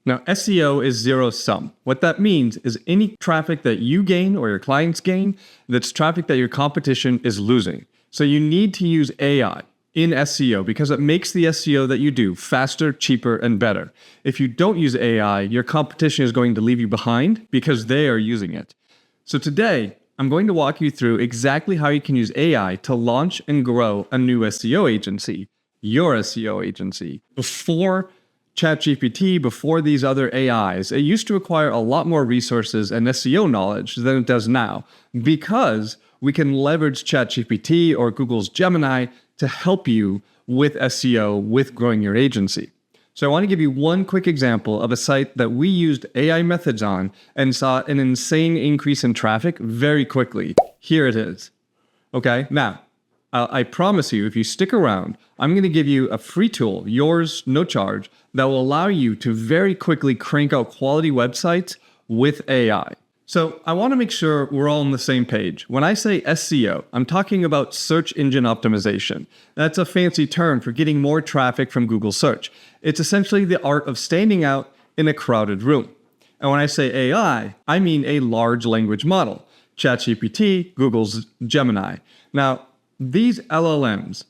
Now, SEO is zero sum. What that means is any traffic that you gain or your clients gain, that's traffic that your competition is losing. So you need to use AI in SEO because it makes the SEO that you do faster, cheaper, and better. If you don't use AI, your competition is going to leave you behind because they are using it. So today, I'm going to walk you through exactly how you can use AI to launch and grow a new SEO agency, Your SEO Agency. Before ChatGPT, before these other AIs, it used to require a lot more resources and SEO knowledge than it does now because we can leverage ChatGPT or Google's Gemini to help you with SEO, with growing your agency. So I want to give you one quick example of a site that we used AI methods on and saw an insane increase in traffic very quickly. Here it is. Okay, now, I promise you, if you stick around, I'm going to give you a free tool, yours, no charge, that will allow you to very quickly crank out quality websites with AI. So I want to make sure we're all on the same page. When I say SEO, I'm talking about search engine optimization. That's a fancy term for getting more traffic from Google search. It's essentially the art of standing out in a crowded room. And when I say AI, I mean a large language model, ChatGPT, Google's Gemini. Now, these LLMs,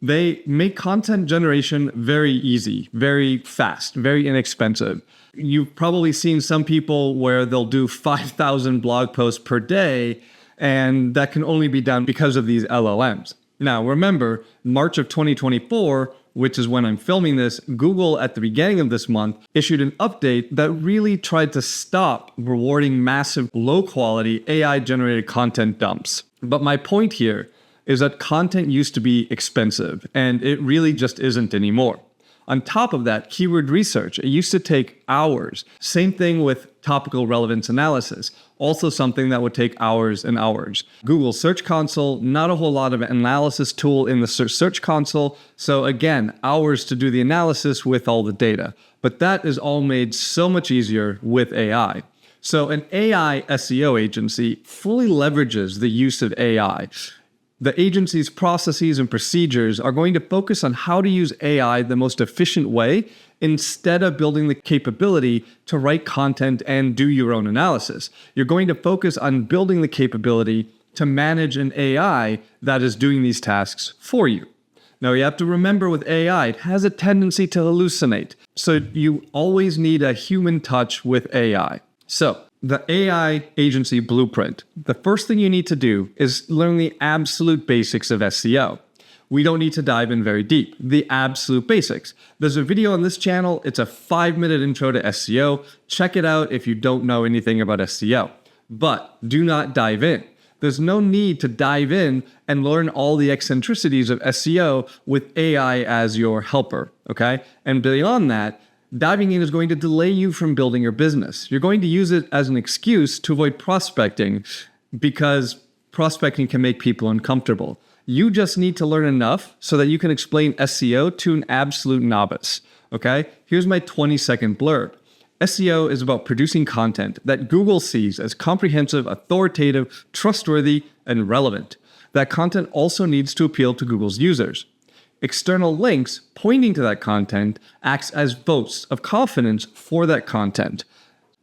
they make content generation very easy, very fast, very inexpensive. You've probably seen some people where they'll do 5,000 blog posts per day, and that can only be done because of these LLMs. Now, remember, March of 2024, which is when I'm filming this, Google at the beginning of this month issued an update that really tried to stop rewarding massive, low-quality AI-generated content dumps. But my point here is that content used to be expensive, and it really just isn't anymore. On top of that, keyword research, it used to take hours. Same thing with topical relevance analysis, also something that would take hours and hours. Google Search Console, not a whole lot of analysis tool in the Search Console, so again, hours to do the analysis with all the data. But that is all made so much easier with AI. So an AI SEO agency fully leverages the use of AI. The agency's processes and procedures are going to focus on how to use AI the most efficient way instead of building the capability to write content and do your own analysis. You're going to focus on building the capability to manage an AI that is doing these tasks for you. Now, you have to remember with AI, it has a tendency to hallucinate. So you always need a human touch with AI. So the AI agency blueprint, the first thing you need to do is learn the absolute basics of SEO. We don't need to dive in very deep. The absolute basics. There's a video on this channel. It's a 5-minute intro to SEO. Check it out if you don't know anything about SEO. But do not dive in. There's no need to dive in and learn all the eccentricities of SEO with AI as your helper, okay? And beyond that, diving in is going to delay you from building your business. You're going to use it as an excuse to avoid prospecting because prospecting can make people uncomfortable. You just need to learn enough so that you can explain SEO to an absolute novice, okay? Here's my 20-second blurb. SEO is about producing content that Google sees as comprehensive, authoritative, trustworthy, and relevant. That content also needs to appeal to Google's users. External links pointing to that content acts as votes of confidence for that content.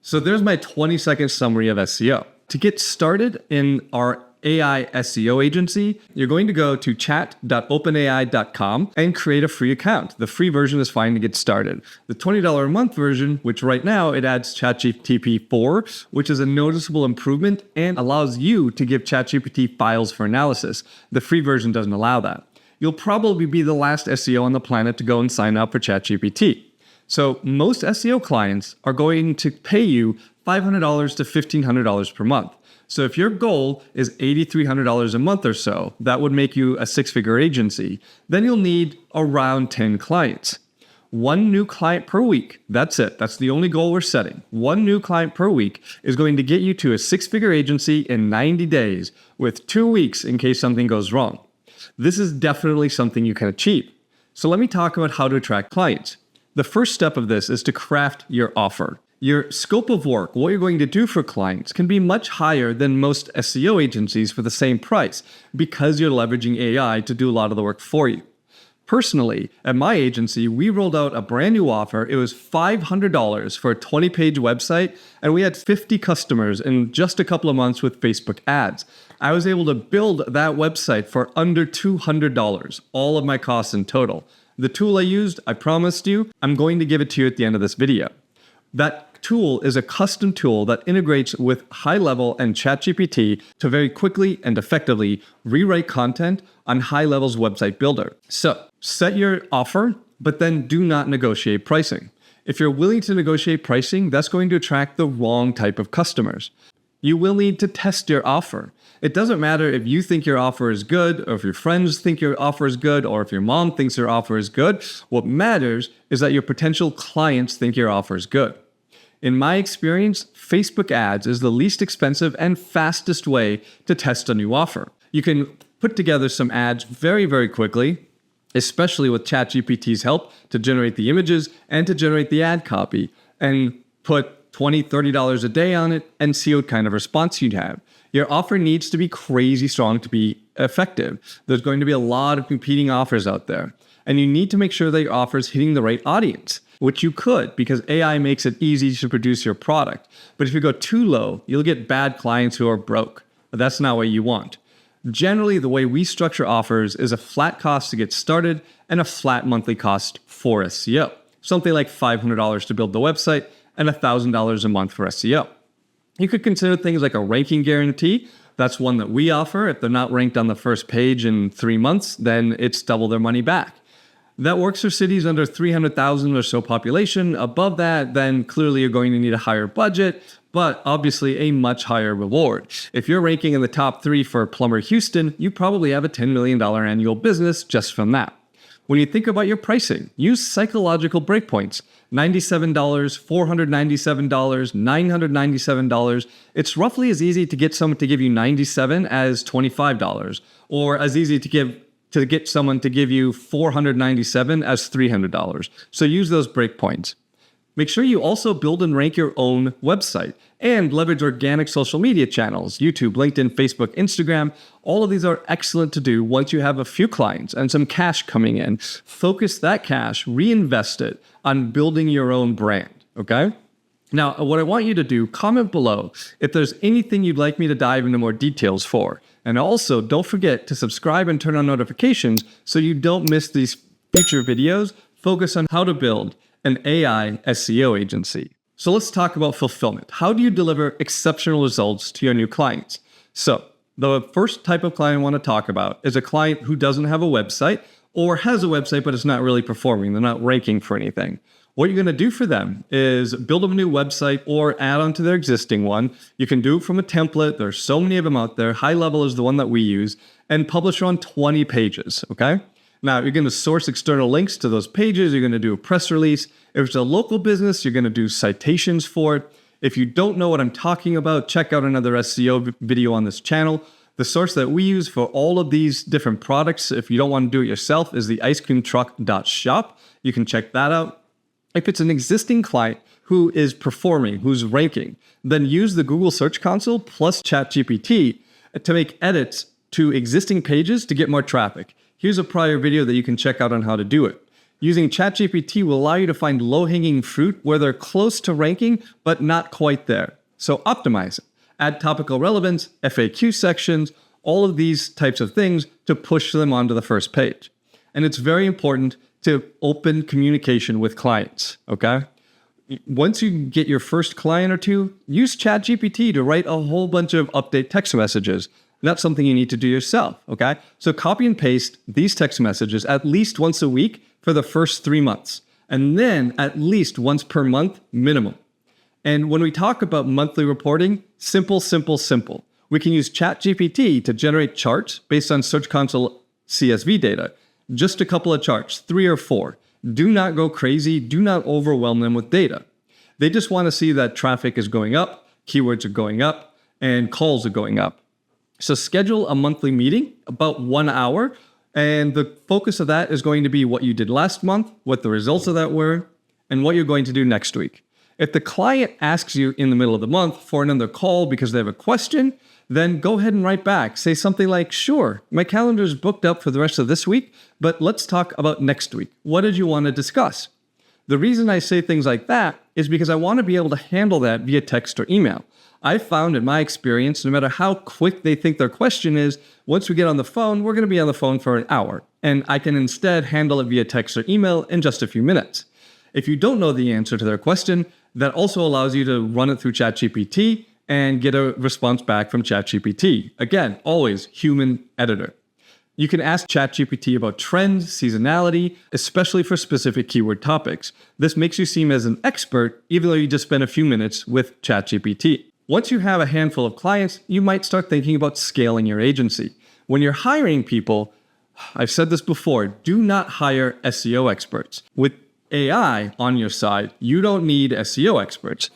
So there's my 20-second summary of SEO. To get started in our AI SEO agency, you're going to go to chat.openai.com and create a free account. The free version is fine to get started. The $20 a month version, which right now it adds ChatGPT 4, which is a noticeable improvement and allows you to give ChatGPT files for analysis. The free version doesn't allow that. You'll probably be the last SEO on the planet to go and sign up for ChatGPT. So most SEO clients are going to pay you $500 to $1,500 per month. So if your goal is $8,300 a month or so, that would make you a 6-figure agency. Then you'll need around 10 clients. One new client per week. That's it. That's the only goal we're setting. One new client per week is going to get you to a 6-figure agency in 90 days with 2 weeks in case something goes wrong. This is definitely something you can achieve. So let me talk about how to attract clients. The first step of this is to craft your offer. Your scope of work, what you're going to do for clients, can be much higher than most SEO agencies for the same price because you're leveraging AI to do a lot of the work for you. Personally, at my agency, we rolled out a brand new offer. It was $500 for a 20-page website, and we had 50 customers in just a couple of months with Facebook ads. I was able to build that website for under $200, all of my costs in total. The tool I used, I promised you, I'm going to give it to you at the end of this video. That tool is a custom tool that integrates with high-level and ChatGPT to very quickly and effectively rewrite content on high-level's website builder. So, set your offer, but then do not negotiate pricing. If you're willing to negotiate pricing, that's going to attract the wrong type of customers. You will need to test your offer. It doesn't matter if you think your offer is good, or if your friends think your offer is good, or if your mom thinks your offer is good. What matters is that your potential clients think your offer is good. In my experience, Facebook ads is the least expensive and fastest way to test a new offer. You can put together some ads very, very quickly, especially with ChatGPT's help to generate the images and to generate the ad copy, and put $20, $30 a day on it and see what kind of response you'd have. Your offer needs to be crazy strong to be effective. There's going to be a lot of competing offers out there, and you need to make sure that your offer is hitting the right audience, which you could because AI makes it easy to produce your product. But if you go too low, you'll get bad clients who are broke. But that's not what you want. Generally, the way we structure offers is a flat cost to get started and a flat monthly cost for SEO. Something like $500 to build the website and $1,000 a month for SEO. You could consider things like a ranking guarantee. That's one that we offer. If they're not ranked on the first page in 3 months, then it's double their money back. That works for cities under 300,000 or so population. Above that, then clearly you're going to need a higher budget, but obviously a much higher reward. If you're ranking in the top 3 for Plumber Houston, you probably have a $10 million annual business just from that. When you think about your pricing, use psychological breakpoints. $97, $497, $997. It's roughly as easy to get someone to give you $97 as $25, or as easy to get someone to give you $497 as $300. So use those breakpoints. Make sure you also build and rank your own website and leverage organic social media channels, YouTube, LinkedIn, Facebook, Instagram. All of these are excellent to do once you have a few clients and some cash coming in. Focus that cash, reinvest it on building your own brand, okay? Now, what I want you to do, comment below if there's anything you'd like me to dive into more details for. And also, don't forget to subscribe and turn on notifications so you don't miss these future videos. Focus on how to build an AI SEO agency. So let's talk about fulfillment. How do you deliver exceptional results to your new clients? So the first type of client I want to talk about is a client who doesn't have a website or has a website, but it's not really performing. They're not ranking for anything. What you're going to do for them is build them a new website or add on to their existing one. You can do it from a template. There's so many of them out there. High level is the one that we use, and publish on 20 pages, okay? Now, you're going to source external links to those pages. You're going to do a press release. If it's a local business, you're going to do citations for it. If you don't know what I'm talking about, check out another SEO video on this channel. The source that we use for all of these different products, if you don't want to do it yourself, is the icecreamtruck.shop. You can check that out. If it's an existing client who is performing, who's ranking, then use the Google Search Console plus ChatGPT to make edits to existing pages to get more traffic. Here's a prior video that you can check out on how to do it. Using ChatGPT will allow you to find low-hanging fruit where they're close to ranking, but not quite there. So optimize it. Add topical relevance, FAQ sections, all of these types of things to push them onto the first page. And it's very important to open communication with clients, okay? Once you get your first client or two, use ChatGPT to write a whole bunch of update text messages. That's something you need to do yourself, okay? So copy and paste these text messages at least once a week for the first 3 months, and then at least once per month minimum. And when we talk about monthly reporting, simple, simple, simple. We can use ChatGPT to generate charts based on Search Console CSV data. Just a couple of charts, 3 or 4. Do not go crazy. Do not overwhelm them with data. They just want to see that traffic is going up, keywords are going up, and calls are going up. So schedule a monthly meeting, about 1 hour, and the focus of that is going to be what you did last month, what the results of that were, and what you're going to do next week. If the client asks you in the middle of the month for another call because they have a question, then go ahead and write back. Say something like, sure, my calendar is booked up for the rest of this week, but let's talk about next week. What did you want to discuss? The reason I say things like that is because I want to be able to handle that via text or email. I found in my experience, no matter how quick they think their question is, once we get on the phone, we're going to be on the phone for an hour. And I can instead handle it via text or email in just a few minutes. If you don't know the answer to their question, that also allows you to run it through ChatGPT and get a response back from ChatGPT. Again, always human editor. You can ask ChatGPT about trends, seasonality, especially for specific keyword topics. This makes you seem as an expert, even though you just spent a few minutes with ChatGPT. Once you have a handful of clients, you might start thinking about scaling your agency. When you're hiring people, I've said this before, do not hire SEO experts. With AI on your side, you don't need SEO experts.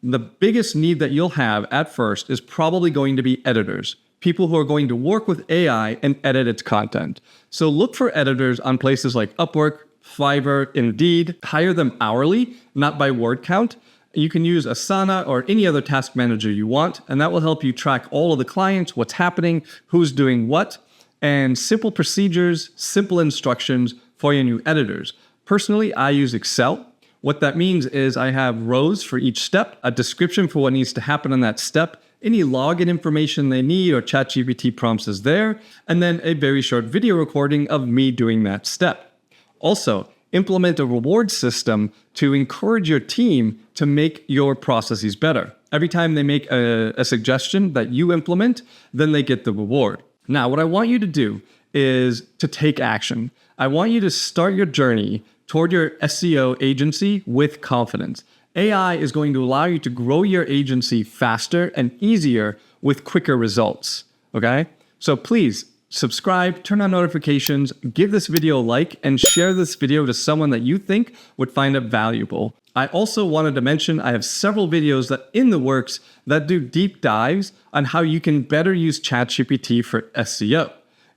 The biggest need that you'll have at first is probably going to be editors. People who are going to work with AI and edit its content. So look for editors on places like Upwork, Fiverr, Indeed. Hire them hourly, not by word count. You can use Asana or any other task manager you want, and that will help you track all of the clients, what's happening, who's doing what, and simple procedures, simple instructions for your new editors. Personally, I use Excel. What that means is I have rows for each step, a description for what needs to happen in that step, any login information they need or ChatGPT prompts is there, and then a very short video recording of me doing that step. Also, implement a reward system to encourage your team to make your processes better. Every time they make a suggestion that you implement, then they get the reward. Now, what I want you to do is to take action. I want you to start your journey toward your SEO agency with confidence. AI is going to allow you to grow your agency faster and easier with quicker results, okay? So please subscribe, turn on notifications, give this video a like, and share this video to someone that you think would find it valuable. I also wanted to mention I have several videos that in the works that do deep dives on how you can better use ChatGPT for SEO.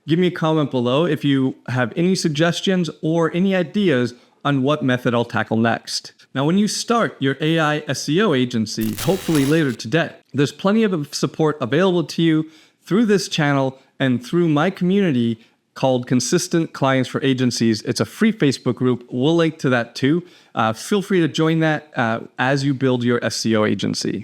Give me a comment below if you have any suggestions or any ideas on what method I'll tackle next. Now, when you start your AI SEO agency, hopefully later today, there's plenty of support available to you through this channel and through my community called Consistent Clients for Agencies. It's a free Facebook group. We'll link to that too. Feel free to join that as you build your SEO agency.